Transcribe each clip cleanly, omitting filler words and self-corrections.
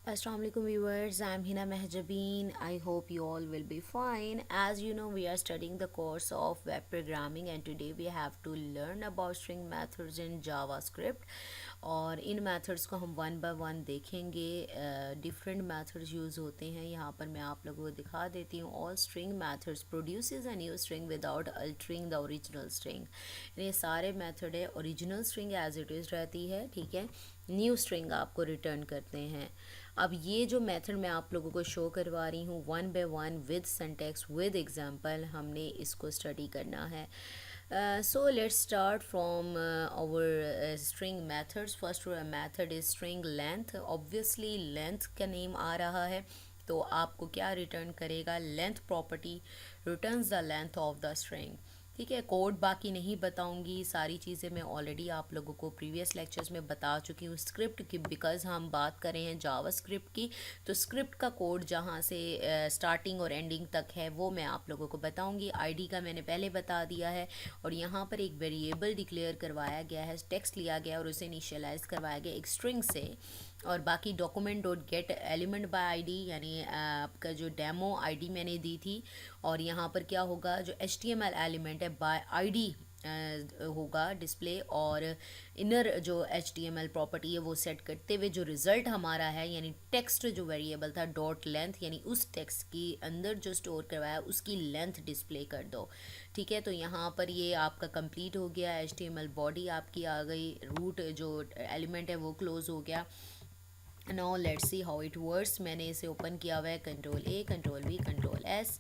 Assalamu alaikum viewers, I'm Hina Mehjabeen. I hope you all will be fine. As you know, we are studying the course of web programming and today we have to learn about string methods in JavaScript. और इन methods को हम one by one देखेंगे। Different methods use होते हैं। यहाँ पर मैं आप लोगों को दिखा देती हूँ। All string methods produces a new string without altering the original string. ये सारे मेथड है, original string as it is रहती है, ठीक है, न्यू स्ट्रिंग आपको रिटर्न करते हैं। अब ये जो मेथड मैं आप लोगों को शो करवा रही हूँ one by one with syntax with example, हमने इसको स्टडी करना है। So let's start from our string methods. First method is string length. Obviously length का नेम आ रहा है तो आपको क्या रिटर्न करेगा, length property returns the length of the string. ठीक है, कोड बाकी नहीं बताऊंगी, सारी चीज़ें मैं ऑलरेडी आप लोगों को प्रीवियस लेक्चर्स में बता चुकी हूँ। स्क्रिप्ट की बिकॉज हम बात कर रहे हैं जावा स्क्रिप्ट की, तो स्क्रिप्ट का कोड जहाँ से स्टार्टिंग और एंडिंग तक है वो मैं आप लोगों को बताऊंगी। आईडी का मैंने पहले बता दिया है और यहाँ पर एक वेरिएबल डिक्लेयर करवाया गया है, टेक्स्ट लिया गया और उसे इनिशियलाइज करवाया गया एक स्ट्रिंग से। और बाकी document dot gate element by ID, यानी आपका जो डेमो आईडी मैंने दी थी। और यहाँ पर क्या होगा, जो HTML एलिमेंट है बाय आईडी होगा डिस्प्ले, और इनर जो HTML प्रॉपर्टी है वो सेट करते हुए जो रिज़ल्ट हमारा है, यानी टेक्स्ट जो वेरिएबल था डॉट लेंथ, यानी उस टेक्स्ट की अंदर जो स्टोर करवाया उसकी लेंथ डिस्प्ले कर दो। ठीक है, तो यहाँ पर ये आपका कंप्लीट हो गया। HTML बॉडी आपकी आ गई, रूट जो एलिमेंट है वो क्लोज हो गया। Now let's see how it works. मैंने इसे ओपन किया हुआ है, control A, control V, control S,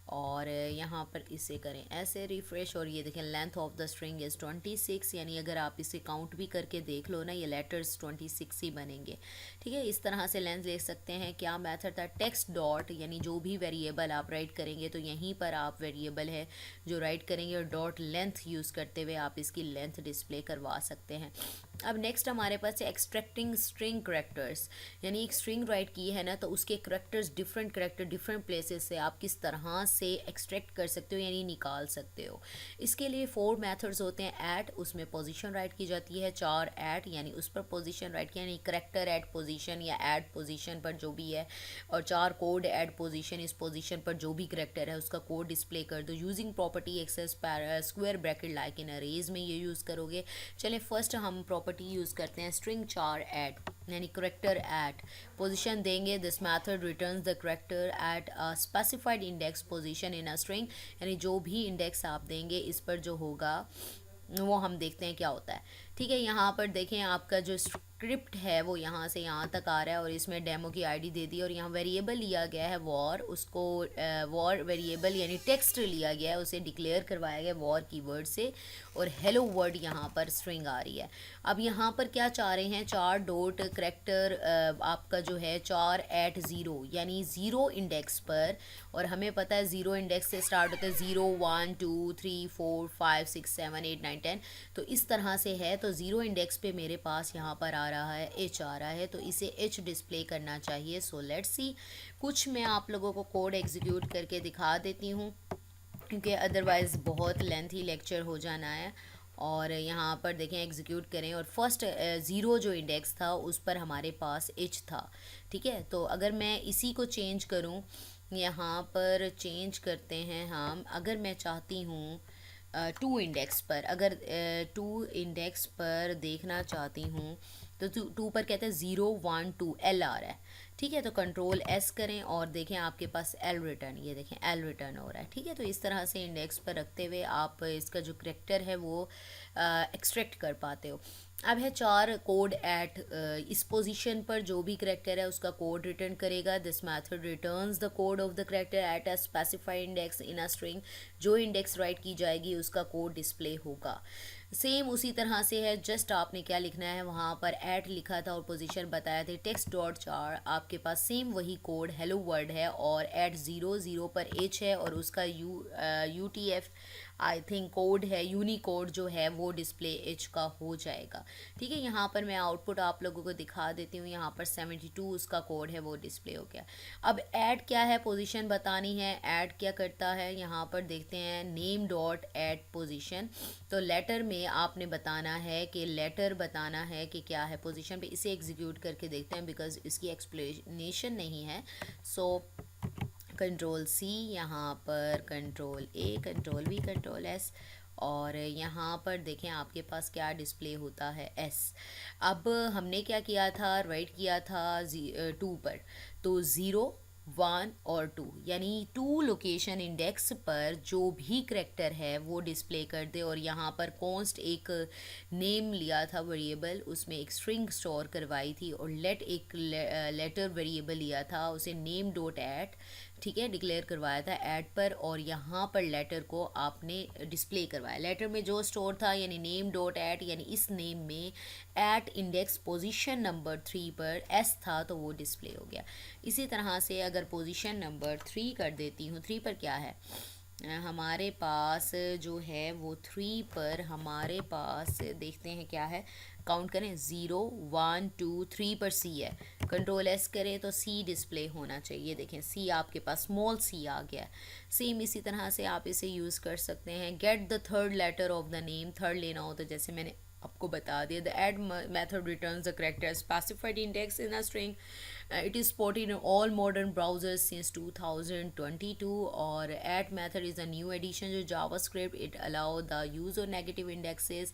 और यहाँ पर इसे करें ऐसे रिफ़्रेश और ये देखें length of the string is 26, यानी अगर आप इसे काउंट भी करके देख लो ना, ये लेटर्स 26 ही बनेंगे। ठीक है, इस तरह से लेंथ ले सकते हैं। क्या मेथड था, टेक्स्ट डॉट, यानी जो भी वेरिएबल आप राइट करेंगे तो यहीं पर आप वेरिएबल है जो राइट करेंगे और डॉट लेंथ यूज़ करते हुए आप इसकी लेंथ डिस्प्ले करवा सकते हैं। अब नेक्स्ट हमारे पास है एक्सट्रैक्टिंग स्ट्रिंग करेक्टर्स, यानी एक स्ट्रिंग राइट की है ना तो उसके characters, different character different places से आप किस तरह से एक्सट्रैक्ट कर सकते हो, यानी निकाल सकते हो। इसके लिए 4 मेथड्स होते हैं। ऐट, उसमें पोजीशन राइट की जाती है। 4 ऐट, यानी उस पर पोजीशन राइट किया, यानी करेक्टर ऐट पोजीशन या ऐट पोजीशन पर जो भी है। और 4 कोड ऐट पोजीशन, इस पोजीशन पर जो भी करेक्टर है उसका कोड डिस्प्ले कर दो। Using property access square bracket like in arrays में ये यूज़ करोगे। चलें फर्स्ट हम प्रॉपर्टी यूज़ करते हैं स्ट्रिंग 4 ऐट, यानी करेक्टर ऐट पोजीशन देंगे। This method returns the character at a specified index position in a string, यानी जो भी इंडेक्स आप देंगे इस पर जो होगा वो हम देखते हैं क्या होता है। ठीक है, यहाँ पर देखें आपका जो स्क्रिप्ट है वो यहाँ से यहाँ तक आ रहा है और इसमें डेमो की आईडी दे दी और यहाँ वेरिएबल लिया गया है वॉर, उसको वॉर वेरिएबल यानी टेक्स्ट लिया गया है, उसे डिक्लेयर करवाया गया वॉर कीवर्ड से, और हेलो वर्ड यहाँ पर स्ट्रिंग आ रही है। अब यहाँ पर क्या चाह रहे हैं, 4 डॉट करेक्टर आपका जो है 4 ऐट 0, यानी 0 इंडेक्स पर, और हमें पता है 0 इंडेक्स से स्टार्ट होता है 0 1 2 3 4 5 6 7 8 9 10, तो इस तरह से है। तो 0 इंडेक्स पे मेरे पास यहाँ पर आ रहा है H आ रहा है, तो इसे H डिस्प्ले करना चाहिए। सो लेट्स सी, कुछ मैं आप लोगों को कोड एग्जीक्यूट करके दिखा देती हूँ क्योंकि अदरवाइज़ बहुत लेंथी लेक्चर हो जाना है। और यहाँ पर देखें एग्जीक्यूट करें और फर्स्ट 0 जो इंडेक्स था उस पर हमारे पास H था। ठीक है, तो अगर मैं इसी को चेंज करूँ, यहाँ पर चेंज करते हैं हम, अगर मैं चाहती हूँ 2 इंडेक्स पर, अगर 2 इंडेक्स पर देखना चाहती हूँ तो 2 पर कहते हैं 0 1 2 L आ रहा है। ठीक है, तो कंट्रोल S करें और देखें आपके पास L रिटर्न, ये देखें L रिटर्न हो रहा है। ठीक है, तो इस तरह से इंडेक्स पर रखते हुए आप इसका जो करेक्टर है वो एक्सट्रैक्ट कर पाते हो। अब है 4 कोड ऐट, इस पोजीशन पर जो भी करेक्टर है उसका कोड रिटर्न करेगा। This method returns the code of the character at a specified index in a string, जो इंडेक्स राइट की जाएगी उसका कोड डिस्प्ले होगा। सेम उसी तरह से है, जस्ट आपने क्या लिखना है, वहाँ पर ऐट लिखा था और पोजीशन बताया थे टेक्स्ट डॉट 4, आपके पास सेम वही कोड हेलो वर्ड है और ऐट 0 0 पर H है और उसका UTF आई थिंक कोड है, यूनिकोड जो है वो डिस्प्ले एज का हो जाएगा। ठीक है, यहाँ पर मैं आउटपुट आप लोगों को दिखा देती हूँ। यहाँ पर 72 उसका कोड है वो डिस्प्ले हो गया। अब ऐड क्या है, पोजीशन बतानी है। ऐड क्या करता है, यहाँ पर देखते हैं नेम डॉट ऐड पोजीशन। तो लेटर में आपने बताना है कि लेटर बताना है कि क्या है पोजीशन पे। इसे एग्जीक्यूट करके देखते हैं बिकॉज इसकी एक्सप्लेनेशन नहीं है। सो कंट्रोल सी, यहाँ पर control A, control we, control S, और यहाँ पर देखें आपके पास क्या डिस्प्ले होता है, एस। अब हमने क्या किया था, राइट किया था 2 पर, तो 0 1 और 2 यानी 2 लोकेशन इंडेक्स पर जो भी करेक्टर है वो डिस्प्ले कर दे। और यहाँ पर कॉन्स्ट एक नेम लिया था वेरिएबल, उसमें एक स्ट्रिंग स्टोर करवाई थी, और लेट एक लेटर वेरिएबल लिया था, उसे नेम डॉट ऐट, ठीक है, डिक्लेयर करवाया था ऐड पर, और यहाँ पर लेटर को आपने डिस्प्ले करवाया। लेटर में जो स्टोर था यानी नेम डॉट ऐट, यानी इस नेम में ऐट इंडेक्स पोजीशन नंबर 3 पर एस था तो वो डिस्प्ले हो गया। इसी तरह से अगर पोजीशन नंबर 3 कर देती हूँ, 3 पर क्या है हमारे पास जो है वो 3 पर हमारे पास देखते हैं क्या है, काउंट करें 0 1 2 3 पर सी है। कंट्रोल एस करें तो सी डिस्प्ले होना चाहिए। देखें सी आपके पास स्मॉल सी आ गया। सेम इसी तरह से आप इसे यूज़ कर सकते हैं। Get the third letter of the name, third लेना हो तो जैसे मैंने आपको बता दिया, the at method returns the character specified index in a string. It is supported in all modern browsers since 2022, और add method is a new addition जो JavaScript, it allow the use of negative indexes,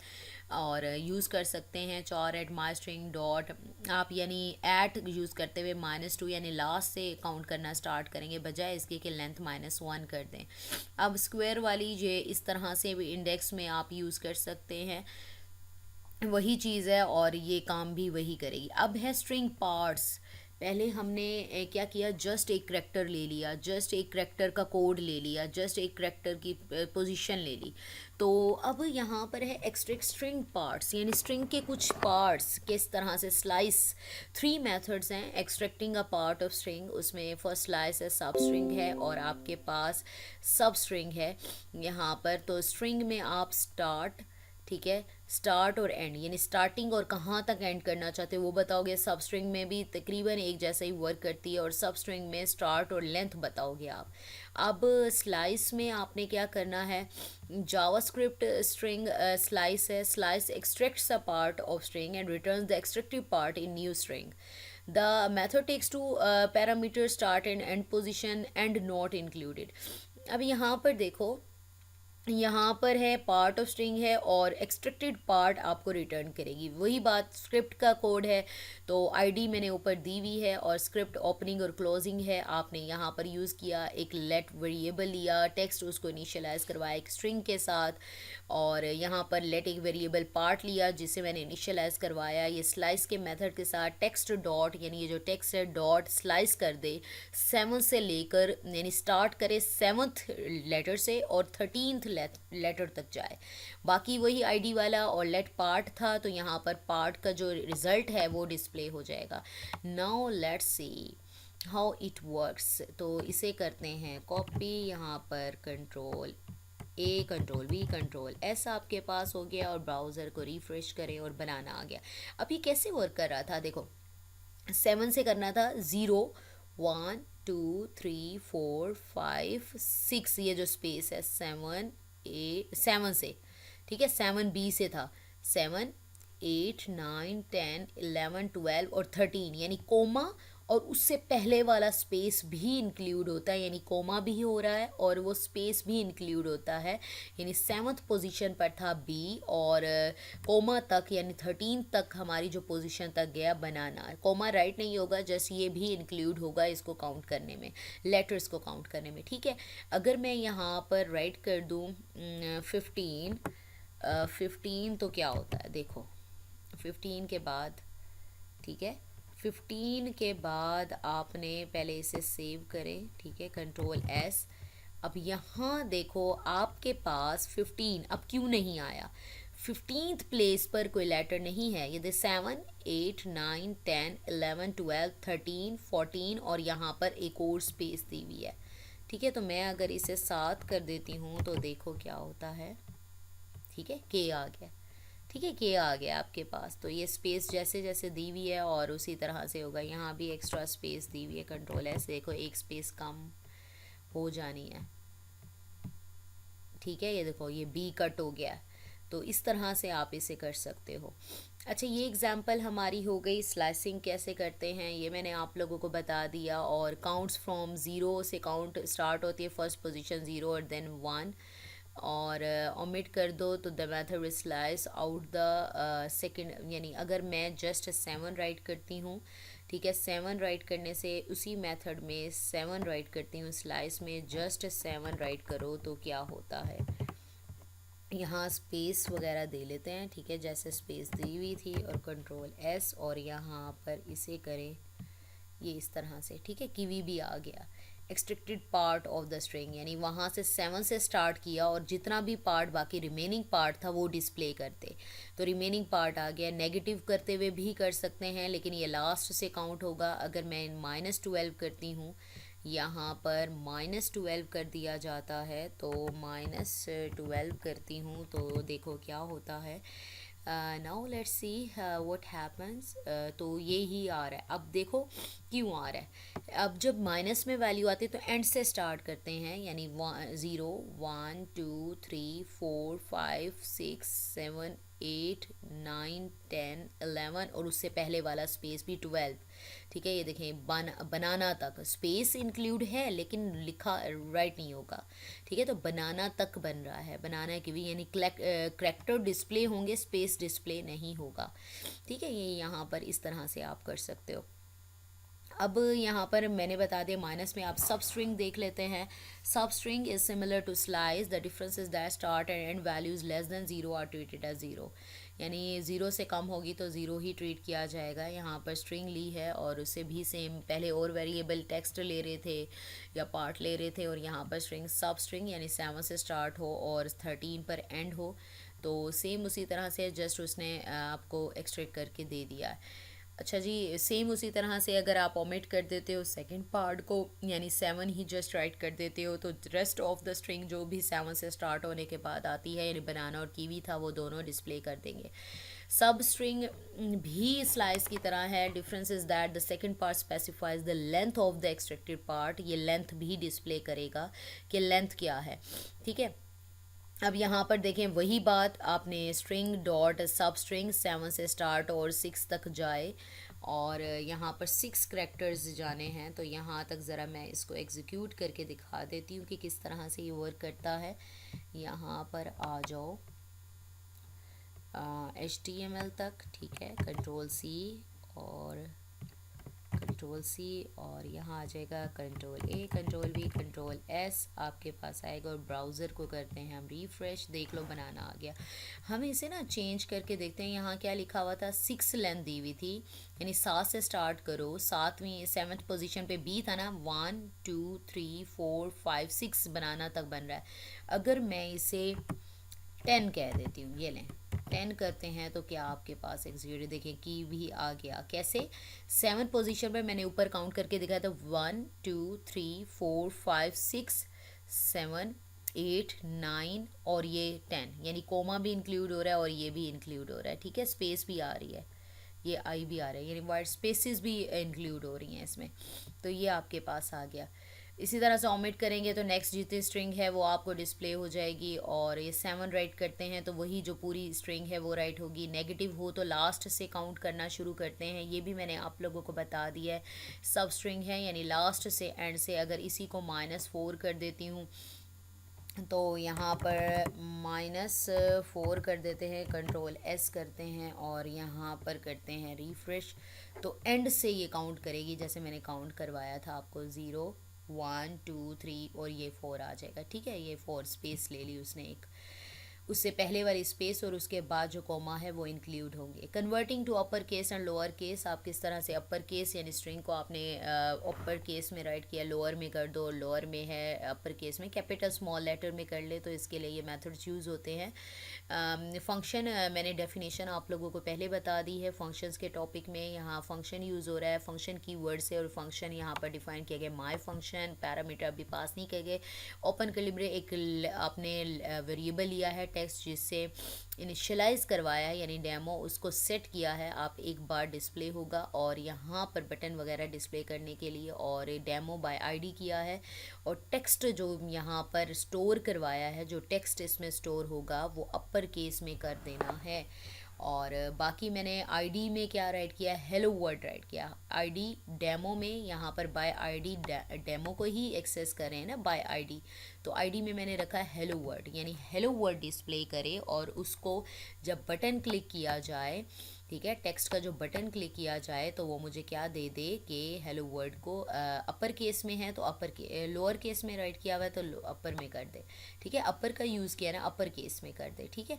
और use कर सकते हैं char at my string dot, आप यानी eight use करते हुए -2 यानी लास्ट से काउंट करना स्टार्ट करेंगे बजाय इसके कि लेंथ -1 कर दें। अब स्क्वायर वाली ये इस तरह से भी इंडेक्स में आप यूज़ कर सकते हैं, वही चीज़ है और ये काम भी वही करेगी। अब है स्ट्रिंग पार्ट्स। पहले हमने क्या किया, जस्ट एक करेक्टर ले लिया, जस्ट एक करेक्टर का कोड ले लिया, जस्ट एक करेक्टर की पोजीशन ले ली। तो अब यहाँ पर है एक्सट्रैक्ट स्ट्रिंग पार्ट्स, यानी स्ट्रिंग के कुछ पार्ट्स किस तरह से स्लाइस। 3 मेथड्स हैं extracting a part of string, उसमें फर्स्ट स्लाइस है, सब स्ट्रिंग है, और आपके पास सब स्ट्रिंग है यहाँ पर। तो स्ट्रिंग में आप स्टार्ट, ठीक है, स्टार्ट और एंड यानी स्टार्टिंग और कहाँ तक एंड करना चाहते हो वो बताओगे। सब स्ट्रिंग में भी तकरीबन एक जैसा ही वर्क करती है, और सब स्ट्रिंग में स्टार्ट और लेंथ बताओगे आप। अब स्लाइस में आपने क्या करना है, जावास्क्रिप्ट स्ट्रिंग स्लाइस है, slice extracts a part of string and returns the extractive part in new string. The method takes two parameters, start and end position, and not included. अब यहाँ पर देखो, यहाँ पर है पार्ट ऑफ स्ट्रिंग है और एक्सट्रैक्टेड पार्ट आपको रिटर्न करेगी। वही बात स्क्रिप्ट का कोड है, तो आईडी मैंने ऊपर दी हुई है, और स्क्रिप्ट ओपनिंग और क्लोजिंग है। आपने यहाँ पर यूज़ किया एक लेट वेरिएबल लिया, टेक्स्ट उसको इनिशियलाइज करवाया एक स्ट्रिंग के साथ, और यहाँ पर लेट एक वेरिएबल पार्ट लिया जिसे मैंने इनिशियलाइज करवाया। ये स्लाइस के मेथड के साथ टेक्स्ट डॉट, यानी ये जो टेक्स्ट है डॉट स्लाइस कर दे 7 से लेकर, यानी स्टार्ट करे 7th लेटर से और 13th लेटर तक जाए। बाकी वही आईडी वाला, और लेट पार्ट था तो यहाँ पर पार्ट का जो रिजल्ट है वो डिस्प्ले हो जाएगा। Now let's see how it works. तो इसे करते हैं कॉपी, यहाँ पर control A, control we, control S आपके पास हो गया, और ब्राउज़र को रिफ्रेश करें और बनाना आ गया। अब ये कैसे वर्क कर रहा था, देखो 7 से करना था, 0 1 2 3 4 5 6, ये जो स्पेस है 7 से, ठीक है, 7B से था, 7 8 9 10 11 12 और 13, यानी कोमा और उससे पहले वाला स्पेस भी इंक्लूड होता है, यानी कोमा भी हो रहा है और वो स्पेस भी इंक्लूड होता है। यानी 7th पोजीशन पर था बी, और कोमा तक यानी 13 तक हमारी जो पोजीशन तक गया बनाना, कोमा राइट नहीं होगा, जस्ट ये भी इंक्लूड होगा इसको काउंट करने में, लेटर्स को काउंट करने में, ठीक है। अगर मैं यहाँ पर राइट कर दूँ 15 तो क्या होता है, देखो 15 के बाद, ठीक है, 15 के बाद आपने पहले इसे सेव करें, ठीक है, कंट्रोल एस। अब यहाँ देखो आपके पास 15 अब क्यों नहीं आया, 15th प्लेस पर कोई लेटर नहीं है। ये 7 8 9 10 11 12 13 14 और यहाँ पर एक और स्पेस दी हुई है, ठीक है, तो मैं अगर इसे 7 कर देती हूँ तो देखो क्या होता है। ठीक है, के आ गया। ठीक है, के आ गया आपके पास। तो ये स्पेस जैसे जैसे दी हुई है और उसी तरह से होगा। यहाँ भी एक्स्ट्रा स्पेस दी हुई है, कंट्रोल एस, देखो एक स्पेस कम हो जानी है। ठीक है, ये देखो ये बी कट हो गया। तो इस तरह से आप इसे कर सकते हो। अच्छा, ये एग्जांपल हमारी हो गई स्लाइसिंग कैसे करते हैं, ये मैंने आप लोगों को बता दिया। और काउंट्स फ्रॉम ज़ीरो से काउंट स्टार्ट होती है, फर्स्ट पोजीशन ज़ीरो और देन वन। और ओमिट कर दो तो the method will slice out the second, यानी अगर मैं जस्ट 7 राइट करती हूँ, ठीक है, 7 राइट करने से उसी मेथड में 7 राइट करती हूँ, स्लाइस में जस्ट 7 राइट करो तो क्या होता है। यहाँ स्पेस वगैरह दे लेते हैं, ठीक है, जैसे स्पेस दी हुई थी, और कंट्रोल एस, और यहाँ पर इसे करें ये इस तरह से। ठीक है, कीवी भी आ गया। Extracted part of the string, यानी वहाँ से 7 से स्टार्ट किया और जितना भी पार्ट बाकी रिमेनिंग पार्ट था वो डिस्प्ले करते, तो रिमेनिंग पार्ट आ गया। नेगेटिव करते हुए भी कर सकते हैं, लेकिन ये लास्ट से काउंट होगा। अगर मैं -12 करती हूँ, यहाँ पर -12 कर दिया जाता है, तो -12 करती हूँ तो देखो क्या होता है। Now let's see what happens. तो ये ही आ रहा है। अब देखो क्यों आ रहा है। अब जब माइनस में वैल्यू आती है तो एंड से स्टार्ट करते हैं, यानी 0 1 2 3 4 5 6 7 8 9 10 11, और उससे पहले वाला स्पेस भी 12। ठीक है, ये देखें बनाना तक स्पेस इंक्लूड है लेकिन लिखा राइट नहीं होगा। ठीक है, तो बनाना तक बन रहा है, बनाना की भी, यानी करेक्टर डिस्प्ले होंगे, स्पेस डिस्प्ले नहीं होगा। ठीक है, ये यहाँ पर इस तरह से आप कर सकते हो। अब यहाँ पर मैंने बता दिया, माइनस में आप सब स्ट्रिंग देख लेते हैं। Substring is similar to slice, the difference is that start and end values less than zero are treated as zero, यानी ज़ीरो से कम होगी तो ज़ीरो ही ट्रीट किया जाएगा। यहाँ पर स्ट्रिंग ली है और उससे भी सेम, पहले और वेरिएबल टेक्स्ट ले रहे थे या पार्ट ले रहे थे, और यहाँ पर स्ट्रिंग सब स्ट्रिंग यानी 7 से स्टार्ट हो और 13 पर एंड हो, तो सेम उसी तरह से जस्ट उसने आपको एक्सट्रैक्ट करके दे दिया है। अच्छा जी, सेम उसी तरह से अगर आप ओमिट कर देते हो सेकंड पार्ट को, यानी 7 ही जस्ट राइट कर देते हो, तो रेस्ट ऑफ द स्ट्रिंग जो भी 7 से स्टार्ट होने के बाद आती है, यानी बनाना और कीवी था, वो दोनों डिस्प्ले कर देंगे। सब स्ट्रिंग भी स्लाइस की तरह है। Difference is that the second part specifies the length of the extracted part, ये लेंथ भी डिस्प्ले करेगा कि लेंथ क्या है। ठीक है, अब यहाँ पर देखें वही बात, आपने स्ट्रिंग डॉट सब स्ट्रिंग 7 से स्टार्ट और 6 तक जाए, और यहाँ पर 6 करेक्टर्स जाने हैं। तो यहाँ तक ज़रा मैं इसको एग्जीक्यूट करके दिखा देती हूँ कि किस तरह से ये वर्क करता है। यहाँ पर आ जाओ HTML तक, ठीक है, कंट्रोल सी और कंट्रोल सी, और यहाँ आ जाएगा control A, control we, control S आपके पास आएगा, और ब्राउज़र को करते हैं हम रिफ़्रेश, देख लो बनाना आ गया। हम इसे ना चेंज करके देखते हैं। यहाँ क्या लिखा हुआ था, 6 लेंथ दी हुई थी, यानी 7 से स्टार्ट करो, 7वीं 7th पोजीशन पे बी था ना, 1 2 3 4 5 6 बनाना तक बन रहा है। अगर मैं इसे 10 कह देती हूँ, ये लें 10 करते हैं, तो क्या आपके पास एग्जीक्यूटिव देखें की भी आ गया। कैसे, 7 पोजीशन पर मैंने ऊपर काउंट करके दिखाया था, 1 2 3 4 5 6 7 8 9 और ये 10, यानी कोमा भी इंक्लूड हो रहा है और ये भी इंक्लूड हो रहा है। ठीक है, स्पेस भी आ रही है, ये आई भी आ रहा है, यानी वाइट स्पेसिस भी इंक्लूड हो रही हैं इसमें। तो ये आपके पास आ गया। इसी तरह से ओमिट करेंगे तो नेक्स्ट जितनी स्ट्रिंग है वो आपको डिस्प्ले हो जाएगी, और ये 7 राइट करते हैं तो वही जो पूरी स्ट्रिंग है वो राइट होगी। नेगेटिव हो तो लास्ट से काउंट करना शुरू करते हैं, ये भी मैंने आप लोगों को बता दिया है। सब स्ट्रिंग है यानी लास्ट से एंड से, अगर इसी को -4 कर देती हूँ तो यहाँ पर -4 कर देते हैं, कंट्रोल एस करते हैं और यहाँ पर करते हैं रिफ्रेश, तो एंड से ये काउंट करेगी जैसे मैंने काउंट करवाया था आपको, 0 1 2 3 और ये 4 आ जाएगा। ठीक है, ये 4 स्पेस ले ली उसने एक। उससे पहले वाली स्पेस और उसके बाद जो कॉमा है वो इंक्लूड होंगे। Converting to upper case and lower case, आप किस तरह से अपर केस यानी स्ट्रिंग को आपने अपर केस में राइट किया, लोअर में कर दो, लोअर में है अपर केस में कैपिटल स्मॉल लेटर में कर ले, तो इसके लिए ये मेथड्स यूज़ होते हैं। फंक्शन मैंने डेफिनेशन आप लोगों को पहले बता दी है। फंक्शंस के टॉपिक में यहाँ फंक्शन यूज़ हो रहा है, फंक्शन की वर्ड से, और फंक्शन यहाँ पर डिफाइन किया गया माय फंक्शन, पैरामीटर अभी पास नहीं किए गए। ओपन कैलिब्रे एक आपने वेरिएबल लिया है टेक्स्ट जिससे इनिशियलाइज करवाया है यानी डेमो, उसको सेट किया है, आप एक बार डिस्प्ले होगा। और यहाँ पर बटन वगैरह डिस्प्ले करने के लिए और डेमो बाय आईडी किया है। और टेक्स्ट जो यहाँ पर स्टोर करवाया है, जो टेक्स्ट इसमें स्टोर होगा वो अपर केस में कर देना है। और बाकी मैंने आईडी में क्या राइट किया, हेलो वर्ड राइट किया। आईडी डेमो में यहाँ पर बाय आईडी, डेमो को ही एक्सेस कर रहे हैं ना बाय आईडी, तो आईडी में मैंने रखा हेलो वर्ड, यानी हेलो वर्ड डिस्प्ले करे और उसको जब बटन क्लिक किया जाए, ठीक है, टेक्स्ट का जो बटन क्लिक किया जाए तो वो मुझे क्या दे दे कि हेलो वर्ड को अपर केस में है तो अपर के, लोअर केस में राइट किया हुआ है तो अपर में कर दे, ठीक है, अपर का यूज़ किया ना अपर केस में कर दे, ठीक है।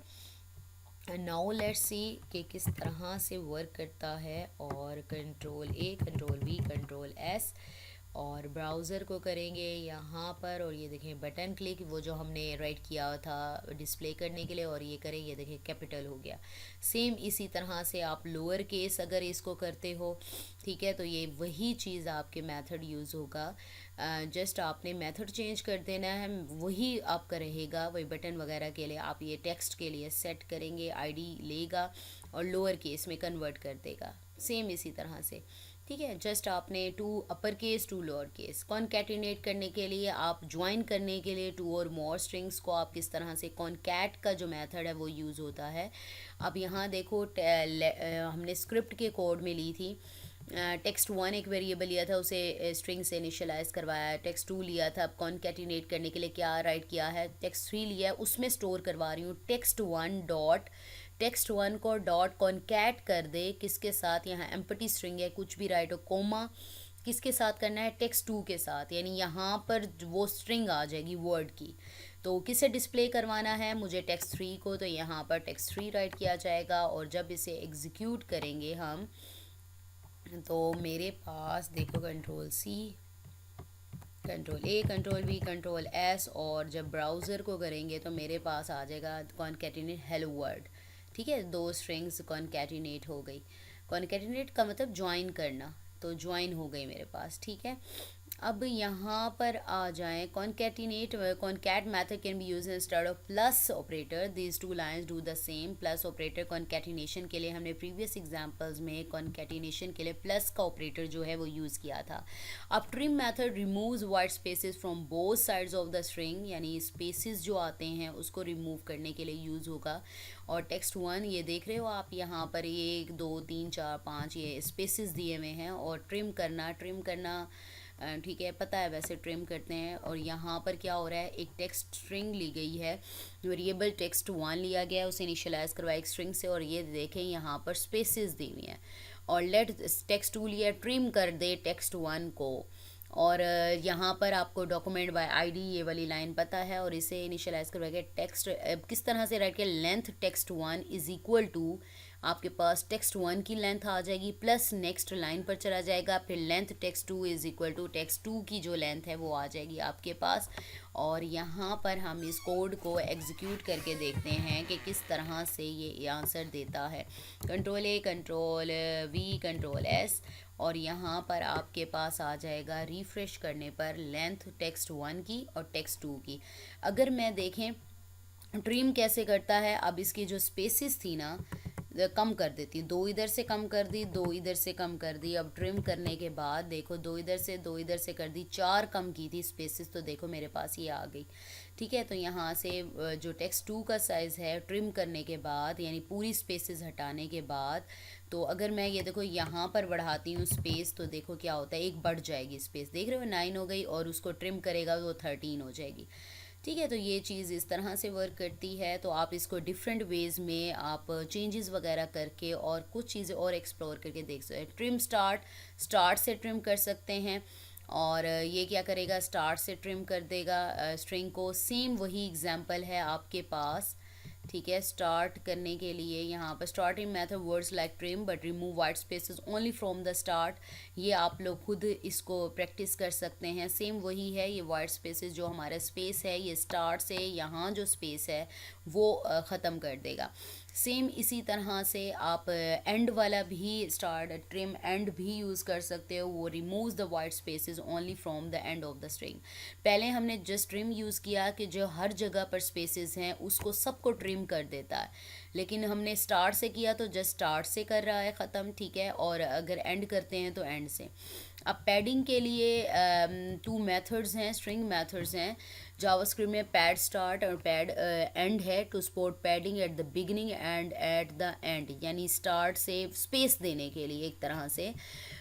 नाउ लेट्स सी कि किस तरह से वर्क करता है। और control A, control we, control S, और ब्राउज़र को करेंगे यहाँ पर, और ये देखें बटन क्लिक, वो जो हमने राइट किया था डिस्प्ले करने के लिए, और ये करें, ये देखें कैपिटल हो गया। सेम इसी तरह से आप लोअर केस अगर इसको करते हो, ठीक है, तो ये वही चीज़ आपके मेथड यूज़ होगा। जस्ट आपने मेथड चेंज कर देना है, वही आपका रहेगा, वही बटन वगैरह के लिए आप ये टेक्स्ट के लिए सेट करेंगे, आईडी लेगा और लोअर केस में कन्वर्ट कर देगा, सेम इसी तरह से, ठीक है। जस्ट आपने to upper case to lower case concatenate करने के लिए, आप ज्वाइन करने के लिए टू और मोर स्ट्रिंग्स को आप किस तरह से, कॉन्कैट का जो मेथड है वो यूज़ होता है। अब यहाँ देखो हमने स्क्रिप्ट के कोड में ली थी, टेक्स्ट वन एक वेरिएबल लिया था, उसे स्ट्रिंग से इनिशियलाइज करवाया, टेक्स्ट टू लिया था, अब कॉन्कैटिनेट करने के लिए क्या राइट किया है, टेक्स्ट थ्री लिया है, उसमें स्टोर करवा रही हूँ text one dot, text one co dot concat कर दे किसके साथ, यहाँ एम्प्टी स्ट्रिंग है कुछ भी राइट हो, कोमा किसके साथ करना है, टेक्स्ट टू के साथ, यानी यहाँ पर वो स्ट्रिंग आ जाएगी वर्ड की। तो किसे डिस्प्ले करवाना है मुझे, टेक्स्ट थ्री को, तो यहाँ पर टेक्स्ट थ्री राइट किया जाएगा। और जब इसे एग्जीक्यूट करेंगे हम, तो मेरे पास देखो control C, control A, control B, control S, और जब ब्राउज़र को करेंगे तो मेरे पास आ जाएगा कॉन्कैटिनेट हेलो वर्ड, ठीक है, दो स्ट्रिंग्स कॉन्कैटिनेट हो गई। कॉन्कैटिनेट का मतलब ज्वाइन करना, तो ज्वाइन हो गई मेरे पास, ठीक है। अब यहाँ पर आ जाएं, concatenate, concat method can be use instead of plus operator, these two lines do the same. Plus operator concatenation के लिए हमने प्रीवियस एग्जांपल्स में कॉन्कैटिनेशन के लिए प्लस का ऑपरेटर जो है वो यूज़ किया था। अब trim method removes white spaces from both sides of the string, यानी स्पेसेस जो आते हैं उसको रिमूव करने के लिए यूज़ होगा। और टेक्स्ट वन ये देख रहे हो आप, यहाँ पर 1 2 3 4 5 ये स्पेसेस दिए हुए हैं, और ट्रिम करना, ट्रिम करना ठीक है, पता है वैसे ट्रिम करते हैं। और यहाँ पर क्या हो रहा है, एक टेक्स्ट स्ट्रिंग ली गई है, वेरिएबल टेक्स्ट वन लिया गया है, उसे इनिशियलाइज करवाया एक स्ट्रिंग से, और ये देखें यहाँ पर स्पेसेस दी हुई हैं। और लेट टेक्स्ट टू लिया, ट्रिम कर दे टेक्स्ट वन को, और यहाँ पर आपको डॉक्यूमेंट बाय आईडी ये वाली लाइन पता है, और इसे इनिशियलाइज करवाएगा टेक्स्ट किस तरह से राइट किया, length text one is equal to, आपके पास टेक्स्ट वन की लेंथ आ जाएगी प्लस नेक्स्ट लाइन पर चला जाएगा, फिर length text two is equal to text two की जो लेंथ है वो आ जाएगी आपके पास। और यहाँ पर हम इस कोड को एग्जीक्यूट करके देखते हैं कि किस तरह से ये आंसर देता है। Control A, control we, control S, और यहाँ पर आपके पास आ जाएगा रिफ़्रेश करने पर लेंथ टेक्स्ट वन की और टेक्स्ट टू की। अगर मैं देखें ट्रिम कैसे करता है, अब इसकी जो स्पेसिस थी ना कम कर देती, दो इधर से कम कर दी, दो इधर से कम कर दी। अब ट्रिम करने के बाद देखो दो इधर से, दो इधर से कर दी, 4 कम की थी स्पेसिस, तो देखो मेरे पास ये आ गई, ठीक है। तो यहाँ से जो टेक्स्ट टू का साइज़ है ट्रिम करने के बाद, यानी पूरी स्पेसिस हटाने के बाद, तो अगर मैं ये देखो यहाँ पर बढ़ाती हूँ स्पेस, तो देखो क्या होता है, एक बढ़ जाएगी स्पेस, देख रहे हो 9 हो गई, और उसको ट्रिम करेगा तो 13 हो जाएगी, ठीक है। तो ये चीज़ इस तरह से वर्क करती है। तो आप इसको डिफरेंट वेज़ में आप चेंजेस वगैरह करके और कुछ चीज़ें और एक्सप्लोर करके देख सकते हैं। ट्रिम स्टार्ट, स्टार्ट से ट्रिम कर सकते हैं, और ये क्या करेगा, स्टार्ट से ट्रिम कर देगा स्ट्रिंग को। सेम वही एग्जांपल है आपके पास, ठीक है, स्टार्ट करने के लिए यहाँ पर starting method words like trim but remove white spaces only from the start. ये आप लोग खुद इसको प्रैक्टिस कर सकते हैं। सेम वही है, ये वाइट स्पेसेस जो हमारा स्पेस है ये स्टार्ट से यहाँ जो स्पेस है वो ख़त्म कर देगा। सेम इसी तरह से आप एंड वाला भी स्टार्ट ट्रिम एंड भी यूज़ कर सकते हो। वो removes the white spaces only from the end of the string. पहले हमने जस्ट ट्रिम यूज़ किया कि जो हर जगह पर स्पेसेस हैं उसको सबको ट्रिम कर देता है, लेकिन हमने स्टार्ट से किया तो जस्ट स्टार्ट से कर रहा है ख़त्म, ठीक है। और अगर एंड करते हैं तो एंड से। अब पैडिंग के लिए टू मेथड्स हैं, स्ट्रिंग मेथड्स हैं जावास्क्रिप्ट में, पैड स्टार्ट और पैड एंड है to support padding at the beginning and at the end, यानी स्टार्ट से स्पेस देने के लिए एक तरह से।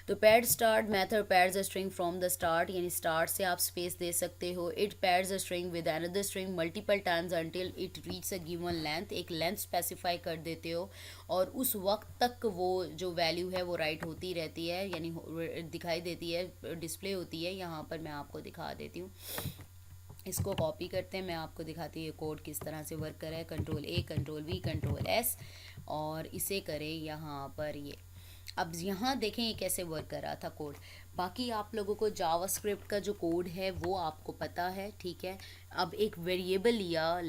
तो pad start method pads a string from the start, यानी स्टार्ट से आप स्पेस दे सकते हो। It pads a string with another string multiple times until it reach a given length, एक लेंथ स्पेसिफाई कर देते हो और उस वक्त तक वो जो वैल्यू है वो राइट होती रहती है, यानी दिखाई देती है, डिस्प्ले होती है। यहाँ पर मैं आपको दिखा देती हूँ, इसको कॉपी करते हैं, मैं आपको दिखाती हूँ ये कोड किस तरह से वर्क कर रहा है। Control A, control we, control S, और इसे करें यहाँ पर ये। अब यहाँ देखें ये कैसे वर्क कर रहा था कोड। बाकी आप लोगों को जावास्क्रिप्ट का जो कोड है वो आपको पता है, ठीक है। अब एक वेरिएबल लिया,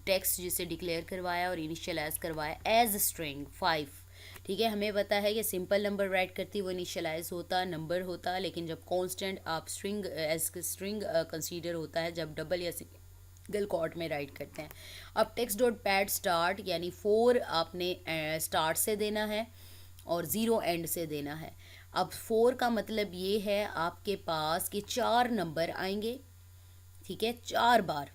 टेक्स्ट जिसे डिक्लेयर करवाया और इनिशियलाइज करवाया एज स्ट्रिंग 5, ठीक है। हमें पता है कि सिंपल नंबर राइट करती वो इनिशियलाइज होता नंबर होता, लेकिन जब कांस्टेंट आप स्ट्रिंग एज स्ट्रिंग कंसीडर होता है जब डबल या सिंगल क्वार्ट में राइट करते हैं। अब टेक्स्ट डॉट पैड स्टार्ट यानी 4 आपने स्टार्ट से देना है और 0 एंड से देना है। अब 4 का मतलब ये है आपके पास कि 4 नंबर आएंगे, ठीक है, 4 बार,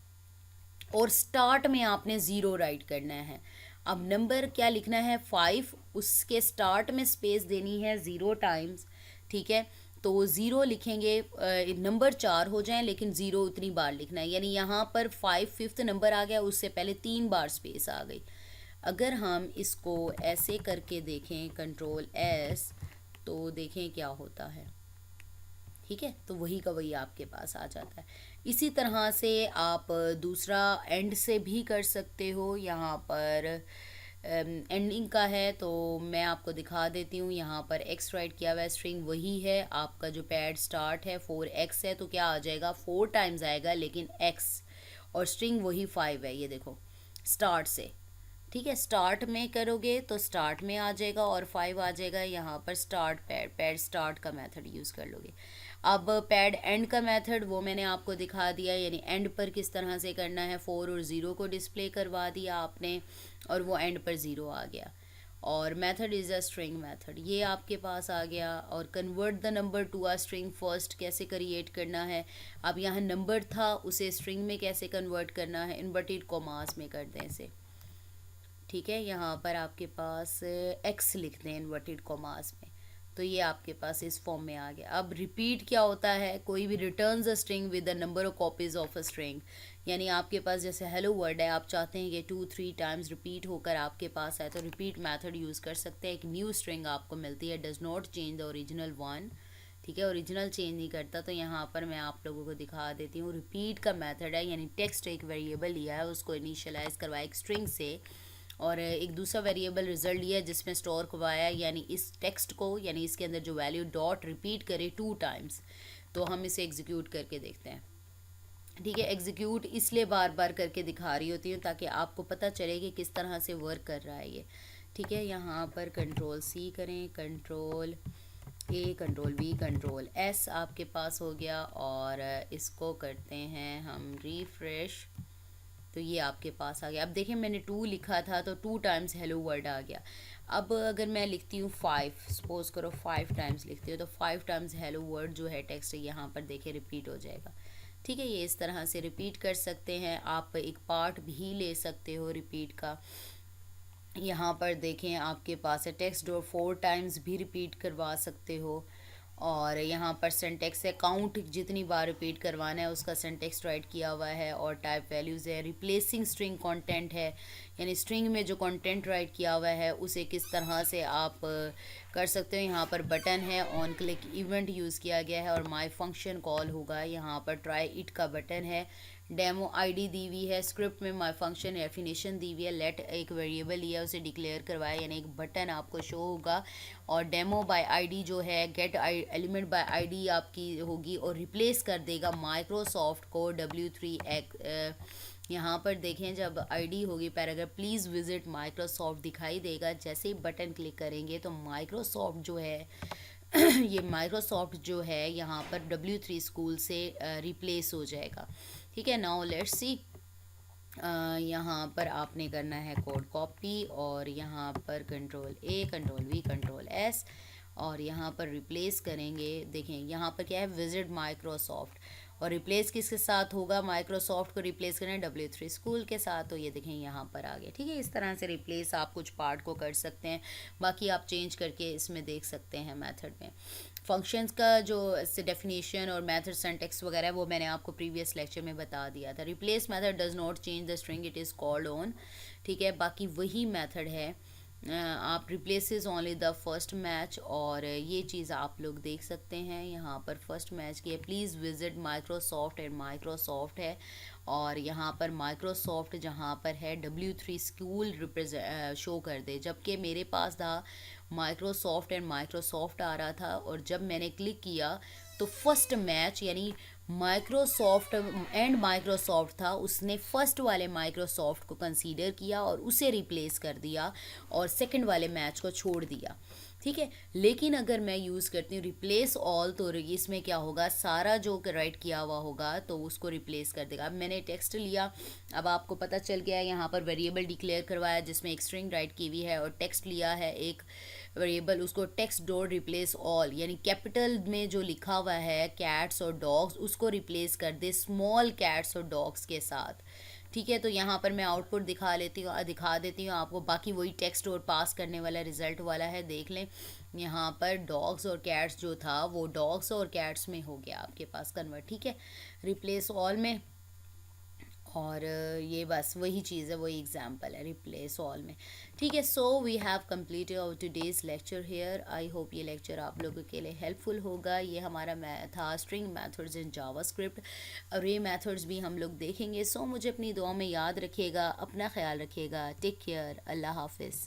और स्टार्ट में आपने 0 राइट करना है। अब नंबर क्या लिखना है 5, उसके स्टार्ट में स्पेस देनी है 0 टाइम्स, ठीक है। तो 0 लिखेंगे, नंबर 4 हो जाएं लेकिन 0 उतनी बार लिखना है, यानी यहाँ पर 5 5th नंबर आ गया, उससे पहले 3 बार स्पेस आ गई। अगर हम इसको ऐसे करके देखें कंट्रोल एस, तो देखें क्या होता है, ठीक है। तो वही का वही आपके पास आ जाता है। इसी तरह से आप दूसरा एंड से भी कर सकते हो। यहाँ पर एंडिंग का है तो मैं आपको दिखा देती हूँ। यहाँ पर एक्स राइट किया हुआ है, स्ट्रिंग वही है, आपका जो पैड स्टार्ट है 4x है, तो क्या आ जाएगा 4 टाइम्स आएगा लेकिन x, और स्ट्रिंग वही 5 है, ये देखो स्टार्ट से, ठीक है। स्टार्ट में करोगे तो स्टार्ट में आ जाएगा और 5 आ जाएगा। यहाँ पर स्टार्ट पैड स्टार्ट का मेथड यूज़ कर लोगे। अब पैड एंड का मेथड वो मैंने आपको दिखा दिया, यानी एंड पर किस तरह से करना है। 4 और 0 को डिस्प्ले करवा दिया आपने और वो एंड पर 0 आ गया। और method is a string method, ये आपके पास आ गया। और convert the number to a string first कैसे क्रिएट करना है। अब यहाँ नंबर था उसे स्ट्रिंग में कैसे कन्वर्ट करना है, इन्वर्टेड कॉमास में कर दें इसे, ठीक है। यहाँ पर आपके पास एक्स लिख दें इन्वर्टेड कॉमास में, तो ये आपके पास इस फॉर्म में आ गया। अब रिपीट क्या होता है, कोई भी returns a string with the number of copies of a string, यानी आपके पास जैसे हेलो वर्ड है, आप चाहते हैं कि 2-3 टाइम्स रिपीट होकर आपके पास आए, तो रिपीट मेथड यूज़ कर सकते हैं। एक न्यू स्ट्रिंग आपको मिलती है, does not change the original one, ठीक है, ओरिजिनल चेंज नहीं करता। तो यहाँ पर मैं आप लोगों को दिखा देती हूँ, रिपीट का मेथड है, यानी टेक्स्ट एक वेरिएबल लिया है, उसको इनिशियलाइज करवाया एक स्ट्रिंग से, और एक दूसरा वेरिएबल रिजल्ट लिया जिसमें स्टोर करवाया, यानी इस टेक्स्ट को, यानी इसके अंदर जो वैल्यू डॉट रिपीट करे 2 टाइम्स। तो हम इसे एग्जीक्यूट करके देखते हैं, ठीक है। एग्जीक्यूट इसलिए बार बार करके दिखा रही होती हूँ ताकि आपको पता चले कि किस तरह से वर्क कर रहा है ये, ठीक है। यहाँ पर कंट्रोल सी करें, control A, control we, control S आपके पास हो गया, और इसको करते हैं हम रिफ्रेश, तो ये आपके पास आ गया। अब देखिए मैंने 2 लिखा था तो 2 टाइम्स हेलो वर्ड आ गया। अब अगर मैं लिखती हूँ 5, सपोज करो 5 टाइम्स लिखती हूँ, तो 5 टाइम्स हेलो वर्ड जो है टेक्स्ट यहाँ पर देखिए रिपीट हो जाएगा, ठीक है। ये इस तरह से रिपीट कर सकते हैं। आप एक पार्ट भी ले सकते हो रिपीट का। यहाँ पर देखें आपके पास है टेक्स्ट डॉट 4 टाइम्स भी रिपीट करवा सकते हो। और यहाँ पर सिंटेक्स है, काउंट जितनी बार रिपीट करवाना है उसका सिंटेक्स राइट किया हुआ है। और टाइप वैल्यूज़ है, रिप्लेसिंग स्ट्रिंग कंटेंट है, यानी स्ट्रिंग में जो कंटेंट राइट किया हुआ है उसे किस तरह से आप कर सकते हो। यहाँ पर बटन है, ऑन क्लिक इवेंट यूज़ किया गया है और माय फंक्शन कॉल होगा। यहाँ पर ट्राई इट का बटन है, डेमो आईडी दी हुई है, स्क्रिप्ट में माय फंक्शन डेफिनेशन दी हुई है, लेट एक वेरिएबल लिया उसे डिक्लेयर करवाया, यानी एक बटन आपको शो होगा। और डेमो बाय आईडी जो है, गेट एलिमेंट बाय आईडी आपकी होगी और रिप्लेस कर देगा माइक्रोसॉफ्ट को W3 यहाँ पर देखें जब आईडी होगी पैराग्राफ प्लीज़ विजिट माइक्रोसॉफ्ट दिखाई देगा। जैसे ही बटन क्लिक करेंगे तो माइक्रोसॉफ्ट जो है ये माइक्रोसॉफ्ट जो है यहाँ पर W3 स्कूल से रिप्लेस हो जाएगा। ठीक है, नाउ लेट्स सी। यहाँ पर आपने करना है कोड कॉपी और यहाँ पर control A control V control S और यहाँ पर रिप्लेस करेंगे। देखें यहाँ पर क्या है, विजिट माइक्रोसॉफ्ट, और रिप्लेस किसके साथ होगा, माइक्रोसॉफ्ट को रिप्लेस करना है W3 स्कूल के साथ। तो ये देखें यहाँ पर आ गया। ठीक है, इस तरह से रिप्लेस आप कुछ पार्ट को कर सकते हैं, बाकी आप चेंज करके इसमें देख सकते हैं मेथड में। फंक्शंस का जो डेफिनेशन और मेथड सिंटैक्स वगैरह वो मैंने आपको प्रीवियस लेक्चर में बता दिया था। Replace method does not change the string it is called on. ठीक है, बाकी वही मेथड है। आप replaces only the first match, और ये चीज़ आप लोग देख सकते हैं यहाँ पर फर्स्ट मैच की है, please visit Microsoft and Microsoft है। और यहाँ पर माइक्रोसॉफ्ट जहाँ पर है W3 स्कूल रिप्रेजेंट शो कर दे, जबकि मेरे पास था माइक्रोसॉफ्ट एंड माइक्रोसॉफ्ट आ रहा था, और जब मैंने क्लिक किया तो फर्स्ट मैच यानी माइक्रोसॉफ्ट एंड माइक्रोसॉफ्ट था, उसने फर्स्ट वाले माइक्रोसॉफ्ट को कंसीडर किया और उसे रिप्लेस कर दिया और सेकंड वाले मैच को छोड़ दिया। ठीक है, लेकिन अगर मैं यूज़ करती हूँ रिप्लेस ऑल तो इसमें क्या होगा, सारा जो राइट किया हुआ होगा तो उसको रिप्लेस कर देगा। अब मैंने टेक्स्ट लिया, अब आपको पता चल गया यहाँ पर वेरिएबल डिक्लेयर करवाया जिसमें एक स्ट्रिंग राइट की हुई है, और टेक्स्ट लिया है एक वेरिएबल, उसको टेक्स्ट डॉट रिप्लेस ऑल यानी कैपिटल में जो लिखा हुआ है कैट्स और डॉग्स उसको रिप्लेस कर दे स्मॉल कैट्स और डॉग्स के साथ। ठीक है, तो यहाँ पर मैं आउटपुट दिखा देती हूँ आपको। बाकी वही टेक्स्ट और पास करने वाला रिजल्ट वाला है, देख लें। यहाँ पर डॉग्स और कैट्स जो था वो डॉग्स और कैट्स में हो गया आपके पास कन्वर्ट। ठीक है, रिप्लेस ऑल में, और ये बस वही चीज़ है, वही एग्जाम्पल है रिप्लेस ऑल में। ठीक है, so we have completed our today's lecture here. I hope ये लेक्चर आप लोगों के लिए हेल्पफुल होगा। ये हमारा था स्ट्रिंग मेथड्स इन जावास्क्रिप्ट, और ये मेथड्स भी हम लोग देखेंगे। सो मुझे अपनी दुआ में याद रखिएगा, अपना ख्याल रखिएगा, टेक केयर, अल्लाह हाफिज़।